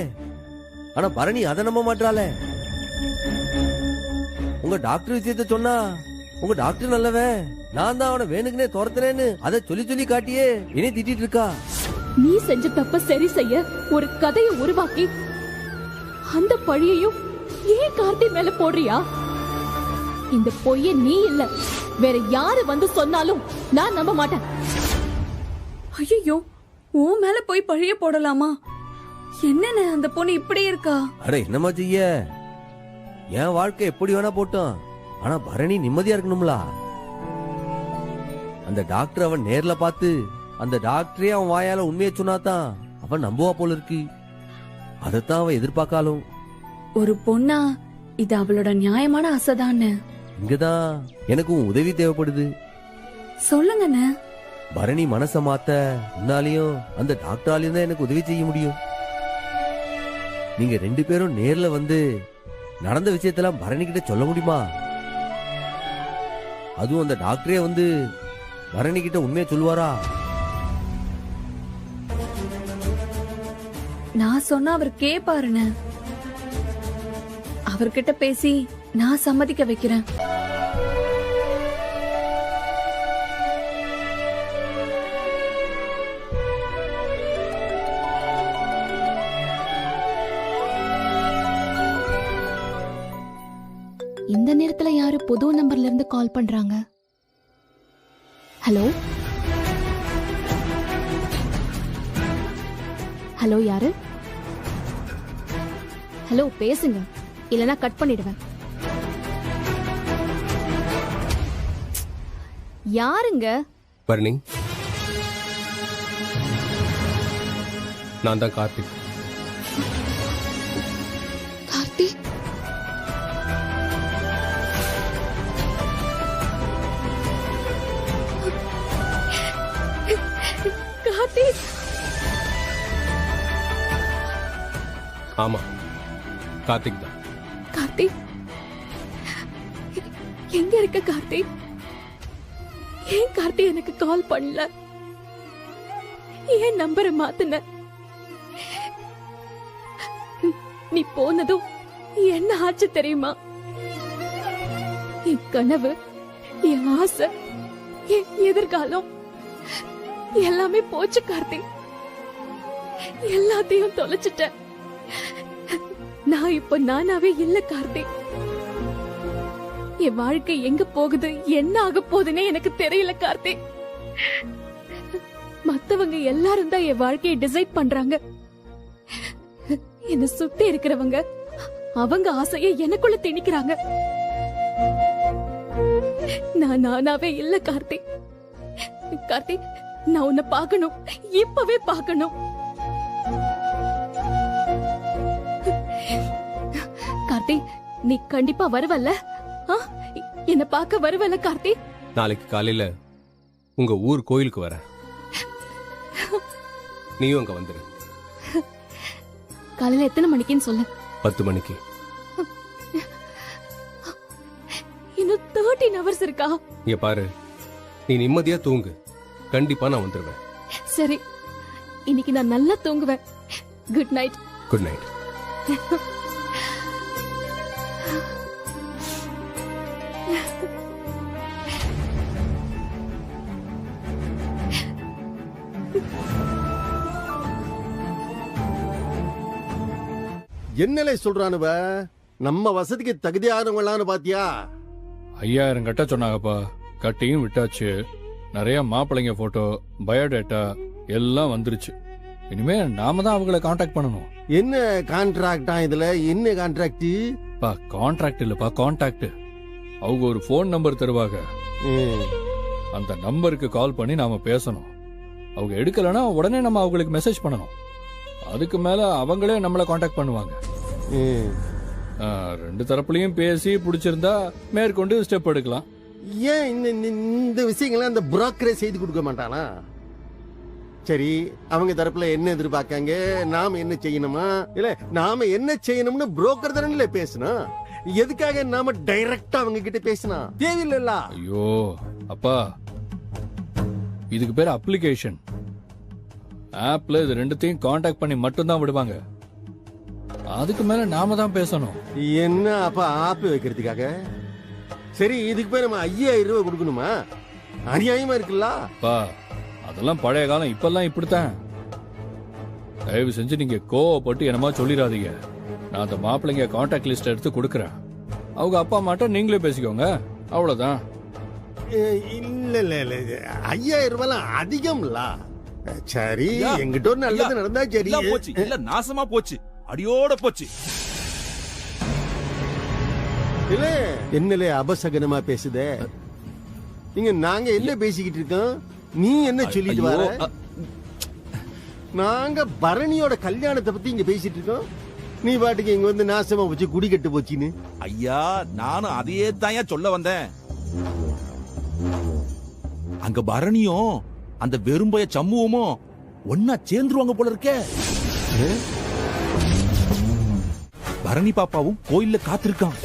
ஆனா பரணி அதை நம்ப மாட்டாளே. உங்க டாக்டர் விஷயத்த சொன்னா உங்க டாக்டர் நல்லவன், நான் தான் அவனை வேணுக்குனே துரத்துறேன்னு அதை சொல்லி சொல்லி காட்டியே என்னை திட்டிட்டு இருக்கா. நீ செஞ்ச தப்ப சரி செய்ய ஒரு கதையை உருவாக்கி அந்த பழியையும் ஏன் கார்த்தி மேல போடுறியா? இந்த பொய்ய நீ இல்ல வேற யாரு வந்து சொன்னாலும் நான் நம்ப மாட்டேன். ஐயோ, உன் மேல போய் பழிய போடலாமா? என்னன்னு அந்த பொண்ணு இப்படி இருக்கா? அட என்னமா செய்ய, என் வாழ்க்கை எப்படி வேணா போட்டோம், ஆனா பரணி நிம்மதியா இருக்கணும்ல. அந்த டாக்டர் அவன் நேர்ல பார்த்து அந்த டாக்டரே அவன் வாயால உண்மையை சொன்னாதான் அவன் நம்புவா போல இருக்கு. அதத்தான் அவன் எதிர்பார்க்காலும். ஒரு பொண்ணா இது அவளோட நியாயமான ஆசைதான்னு. இங்கதான் எனக்கும் உதவி தேவைப்படுது. சொல்லுங்கண்ணே. பரணி மனச மாத்த உன்னாலையும் அந்த டாக்டராலையும் தான் எனக்கு உதவி செய்ய முடியும். நீங்க 2 பேரும் நேர்ல வந்து நடந்த விஷயத்தெல்லாம் பரணி கிட்ட சொல்ல முடியுமா? அதுவும் அந்த டாக்டரே வந்து பரணி கிட்ட உண்மையை சொல்லுவாரா? நான் சொன்னா அவர் கேப்பாருன்னு. அவர்கிட்ட பேசி நான் சம்மதிக்க வைக்கிறேன். இந்த நேரத்துல யாரு புது நம்பர்ல இருந்து கால் பண்றாங்க? ஹலோ ஹலோ, யாரு? ஹலோ, பேசுங்க, இல்லனா கட் பண்ணிடுவேன். யாருங்க? பரணி, நான் தான் கார்த்திக். கார்த்திக்? கார்த்திக்? ஆமா, கார்த்திக் தான். கார்த்திக் எங்க இருக்க? கார்த்திக் ஏன் கார்த்தி எனக்கு கால் பண்ணல? ஏன் நம்பரை மாத்துன? நீ போனதும் என்ன ஆச்சு தெரியுமா? என் கனவு, என் ஆசை, என் எதிர்காலம் எல்லாமே போச்சு கார்த்தி. எல்லாத்தையும் தொலைச்சிட்டேன். நான் இப்ப நானாவே இல்ல கார்த்தி. என் வாழ்க்கை எங்க போகுது, என்ன ஆக போகுதுன்னே எனக்கு தெரியல கார்த்தி. மத்தவங்க எல்லாரும் தான் என் வாழ்க்கையை டிசைட் பண்றாங்க. என்ன சுத்தி இருக்கிறவங்க அவங்க ஆசையை எனக்குள்ள திணிக்கிறாங்க. நான் நானாவே இல்ல கார்த்தி. கார்த்தி, நான் உன்னை பார்க்கணும், இப்பவே பார்க்கணும். கார்த்தி, நீ கண்டிப்பா வருவல்ல? என்ன பார்க்க வருவல்ல கார்த்தி? நாளைக்கு காலையில உங்க ஊர் கோயிலுக்கு வரேன். நீயும் அங்க வந்துரு. காலையில எத்தனை மணிக்குன்னு சொல்லு. 10 மணிக்கு. இன்னும் 13 hours இருக்கா? இங்க பாரு, நீ நிம்மதியா தூங்கு, கண்டிப்பா நான் வந்துருவேன். சரி, இன்னைக்கு நான் நல்லா தூங்குவேன். Good night. Good night. என்னலே சொல்றானுவ? நம்ம வசதிக்கு தகுதியானவங்களான்னு பாத்தியா? 5000 கட்ட சொன்னாங்கப்பா. கட்டியும் விட்டாச்சு. நிறைய மாப்பிள்ளைங்க போட்டோ, பயோடேட்டா எல்லாம் வந்துருச்சு. இனிமே நாம தான் அவங்களை கான்டாக்ட் பண்ணணும். என்ன கான்ட்ராக்டா இதுல? என்ன கான்ட்ராக்ட்? பா கான்ட்ராக்ட் இல்லப்பா கான்டாக்ட். அவங்க ஒரு போன் நம்பர் தருவாங்க. அந்த நம்பருக்கு கால் பண்ணி நாம பேசணும். அவங்க எடுக்கலன்னா உடனே நம்ம அவங்களுக்கு மெசேஜ் பண்ணணும். அதுக்கு மேல அவங்களே நம்மள கான்டாக்ட் பண்ணுவாங்க. ரெண்டு தரப்புலயும் பேசி பிடிச்சிருந்தா மேற்கொண்டு ஸ்டெப் எடுக்கலாம். ஏன் இந்த விஷயங்களை அந்த புரோக்கரே செய்து கொடுக்க மாட்டானா? சரி, அவங்க தரப்புல என்ன எதிர்பார்க்காங்க, நாம என்ன செய்யணுமா, இல்ல நாம என்ன செய்யணும்னு புரோக்கர் தானே பேசணும். எதுக்காக நாம டைரக்டா அவங்க கிட்ட பேசணும்? தேவையில்ல. ஐயோ அப்பா, இதுக்கு பேர் அப்ளிகேஷன். ஆப்ல இது ரெண்டுத்தையும் கான்டாக்ட் பண்ணி மட்டும்தான் விடுவாங்க. அதுக்கு மேல நாம தான் பேசணும். என்ன அப்பா ஆப் வைக்கிறதுக்காக? சரி, இதுக்கு பேர் நம்ம 5000 ரூபாய் கொடுக்கணுமா? அநியாயமா இருக்குல்ல? அதெல்லாம் பழைய காலம். இப்பெல்லாம் இப்படித்தான். தயவு செஞ்சு நீங்க கோவப்பட்டு என்னமா சொல்லிடாதீங்க. நான் அந்த மாப்பிள்ளைங்க கான்டாக்ட் லிஸ்ட் எடுத்து கொடுக்கறேன். அவங்க அப்பா அம்மாட்ட நீங்களே பேசிக்கோங்க, அவ்வளவுதான். இல்ல இல்ல இல்ல, 5000 ரூபாய் அதிகம்ல. சரி, எங்கிட்ட ஒரு நல்லது நடந்தா சரி. போச்சு இல்ல, நாசமா போச்சு, அடியோட போச்சு. இல்ல என்னலே அபசகனமா பேசுதே. இங்க நாங்க என்ன பேசிக்கிட்டு இருக்கோம், நீ என்ன சொல்லிட்டு வர? நாங்க பரணியோட கல்யாணத்தை பத்தி இங்க பேசிட்டு இருக்கோம். நீ பாட்டுக்கு இங்க வந்து நாசமா போச்சு, குடி கட்டு போச்சின்னு. ஐயா, நானும் அதையே தான் சொல்ல வந்தேன். அங்க பரணியும் அந்த வெறும்பய சம்முவமும் ஒன்னா சேர்ந்துருவாங்க போல இருக்கே. பரணி பாப்பாவும் கோயில்ல காத்திருக்கான்.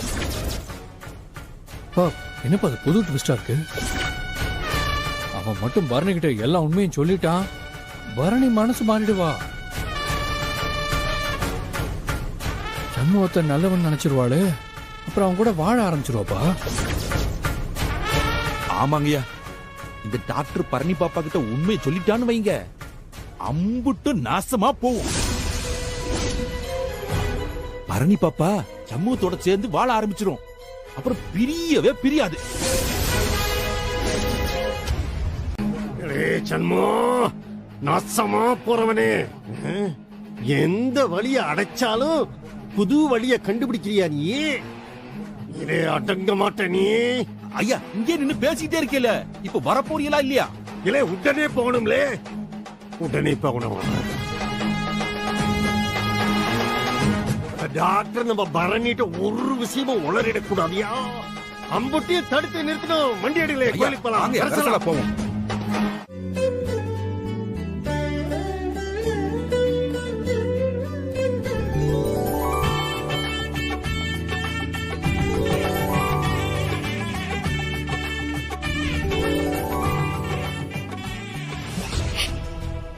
என்னப்பா அது புது ட்விஸ்டா இருக்கு? அவன் மட்டும் பரணி கிட்ட எல்லா உண்மையும் சொல்லிட்டான். பரணி மனசு மாறிடுவா. சண்முகத்தை நல்லவன் நினைச்சிருவாளு. அப்புறம் அவன் கூட வாழ ஆரம்பிச்சிருவாப்பா. ஆமாங்கய்யா, இந்த டாக்டர் பரணி பாப்பா கிட்ட உண்மையை சொல்லிட்டான்னு வைங்க, அம்புட்டு நாசமா போகும். பரணி பாப்பா சமூகத்தோட சேர்ந்து வாழ ஆரம்பிச்சிரும். அப்புறம் பிரியவே பிரியாது. சண்மோ, நாசமா போறவனே, எந்த வழிய அடைச்சாலும் புது வழிய கண்டுபிடிக்கிறியா நீ? இதே அடங்க மாட்ட நீ. ஐயா, இங்கே நின்னு பேசிட்டே இருக்கல, இப்ப வரப்போறீங்களா இல்லையா? இல்ல உடனே போகணும்லே, உடனே போகணும். டாக்டர் நம்ம பரணிட்ட ஒரு விஷயமும் உளறிடக்கூடாதியா? அம்புட்டியும் தடுத்து நிறுத்தணும். வண்டி அடியில கோயிலுக்கு போலாம். போவோம்.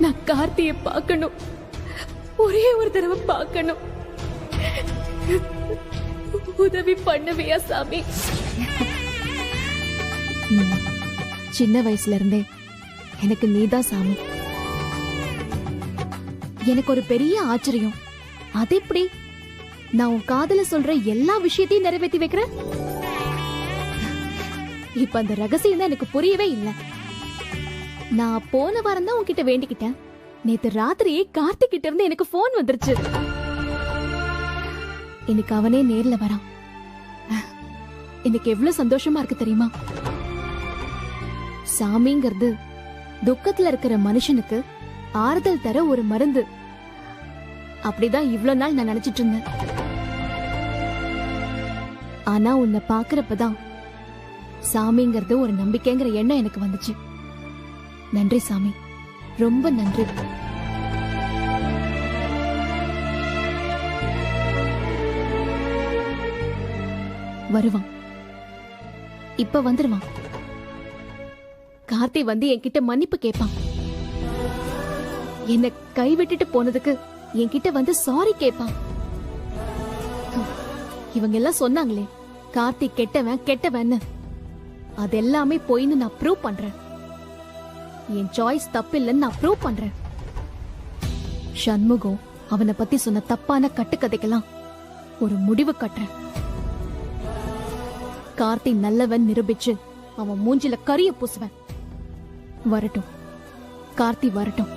நான் கார்த்தியை பார்க்கணும், ஒரே ஒரு தடவை பார்க்கணும். உதவி பண்ணுவியா சாமி? சின்ன வயசுல இருந்தே எனக்கு நீதான் சாமி. எனக்கு ஒரு பெரிய ஆச்சரியம், அது எப்படி நான் உன் காதல சொல்ற எல்லா விஷயத்தையும் நிறைவேற்றி வைக்கிறேன்? இப்ப அந்த ரகசியம் தான் எனக்கு புரியவே இல்லை. நான் போன வாரம் தான் உன்கிட்ட வேண்டிக்கிட்டேன். நேத்து ராத்திரியே கார்த்திக் கிட்ட இருந்து எனக்கு போன் வந்துருச்சு. எனக்கு அவனே நேர்ல வரான். எனக்கு எவ்வளவு சந்தோஷமா இருக்கு தெரியுமா? சாமிங்கிறது துக்கத்துல இருக்கிற மனுஷனுக்கு ஆறுதல் தர ஒரு மருந்து. அப்படிதான் இவ்வளவு நாள் நான் நினைச்சிட்டு இருந்தேன். ஆனா உன்னை பாக்குறப்பதான் சாமிங்கிறது ஒரு நம்பிக்கைங்கிற எண்ணம் எனக்கு வந்துச்சு. நன்றி சாமி, ரொம்ப நன்றி. வருவான், இப்ப வந்துருவான். கார்த்தி வந்து என்கிட்ட மன்னிப்பு கேட்பான். என்ன கைவிட்டுட்டு போனதுக்கு என்கிட்ட வந்து சாரி கேட்பான். இவங்க எல்லாம் சொன்னாங்களே கார்த்தி கெட்டவன் கெட்டவன்னு, அதெல்லாமே போயின்னு நான் ப்ரூவ் பண்றேன். என் சாய்ஸ் தப்பில்லைன்னு நான் ப்ரூவ் பண்றேன். சண்முகம் அவனை பத்தி சொன்ன தப்பான கட்டுக்கதைக்கெல்லாம் ஒரு முடிவு கட்டுறேன். கார்த்தி நல்லவன் நிரூபிச்சு அவன் மூஞ்சில கரிய பூசுவேன். வரட்டும், கார்த்தி வரட்டும்.